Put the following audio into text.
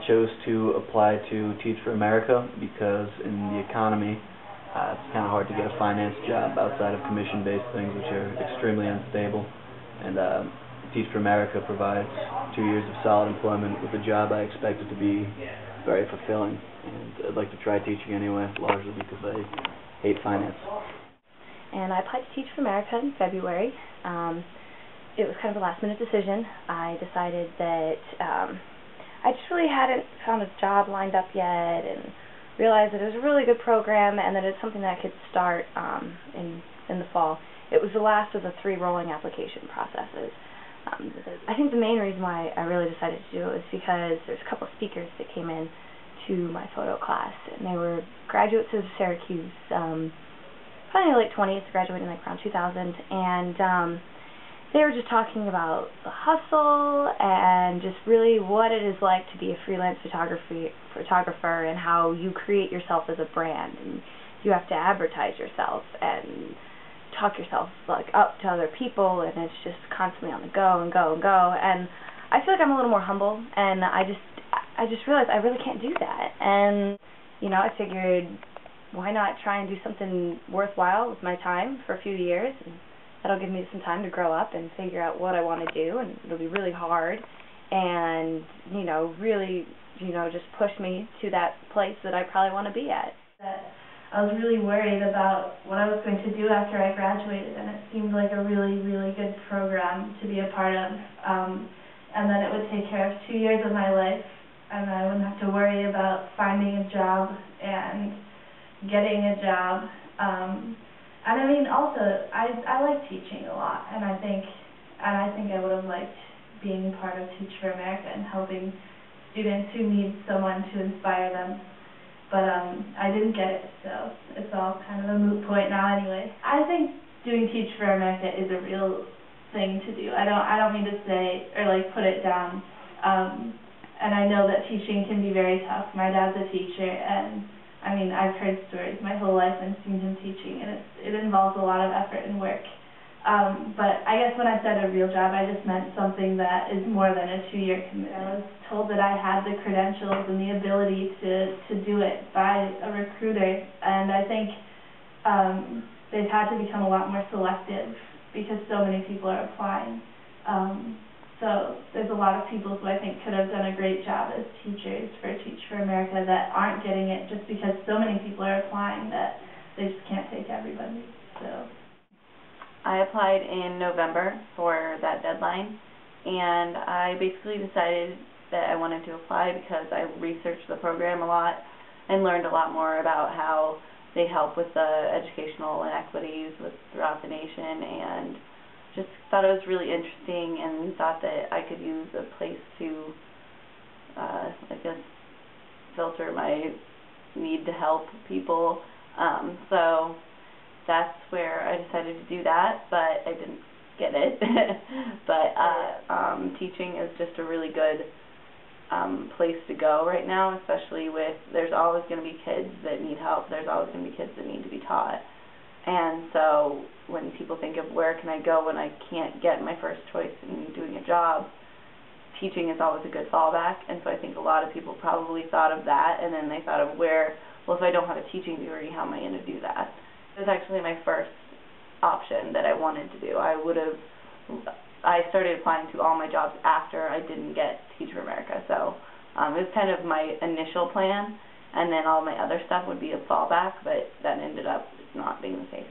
chose to apply to Teach for America because in the economy, it's kind of hard to get a finance job outside of commission-based things, which are extremely unstable. And Teach for America provides 2 years of solid employment with a job I expected to be very fulfilling. And I'd like to try teaching anyway, largely because I hate finance. And I applied to Teach for America in February. It was kind of a last-minute decision. I decided that I just really hadn't found a job lined up yet, and realized that it was a really good program and that it's something that I could start in the fall. It was the last of the 3 rolling application processes. I think the main reason why I really decided to do it was because there's a couple of speakers that came in to my photo class, and they were graduates of Syracuse, probably in their late 20s, graduating like around 2000, and they were just talking about the hustle and just really what it is like to be a freelance photographer and how you create yourself as a brand, and you have to advertise yourself and talk yourself like up to other people, and it's just constantly on the go and go and go. And I feel like I'm a little more humble, and I just realized I really can't do that. And I figured, why not try and do something worthwhile with my time for a few years, and that'll give me some time to grow up and figure out what I want to do, and it'll be really hard, and really just push me to that place that I probably want to be at. I was really worried about what I was going to do after I graduated, and it seemed like a really, really good program to be a part of. And then it would take care of 2 years of my life, and I wouldn't have to worry about finding a job and getting a job. And I mean, also, I like teaching a lot, and I think I would have liked being part of Teach for America and helping students who need someone to inspire them. But I didn't get it, so it's all kind of a moot point now anyway. I think doing Teach for America is a real thing to do. I don't mean to say or like put it down. And I know that teaching can be very tough. My dad's a teacher, and I mean, I've heard stories my whole life and seen him teaching, and it involves a lot of effort and work. But I guess when I said a real job, I just meant something that is more than a 2-year commitment. I was told that I had the credentials and the ability to do it by a recruiter, and I think they've had to become a lot more selective because so many people are applying. So there's a lot of people who I think could have done a great job as teachers for Teach for America that aren't getting it just because so many people are applying that they just can't take everybody. So I applied in November for that deadline, and I basically decided that I wanted to apply because I researched the program a lot and learned a lot more about how they help with the educational inequities throughout the nation, and just thought it was really interesting and thought that I could use a place to, I guess, filter my need to help people. So that's where I decided to do that, but I didn't get it. But teaching is just a really good place to go right now, especially with, there's always going to be kids that need help. There's always going to be kids that need to be taught. And so when people think of where can I go when I can't get my first choice in doing a job, teaching is always a good fallback. And so I think a lot of people probably thought of that, and then they thought of well, if I don't have a teaching degree, how am I going to do that? It was actually my first option that I wanted to do. I started applying to all my jobs after I didn't get Teach for America. So it was kind of my initial plan, and then all my other stuff would be a fallback, but that ended up not being the case.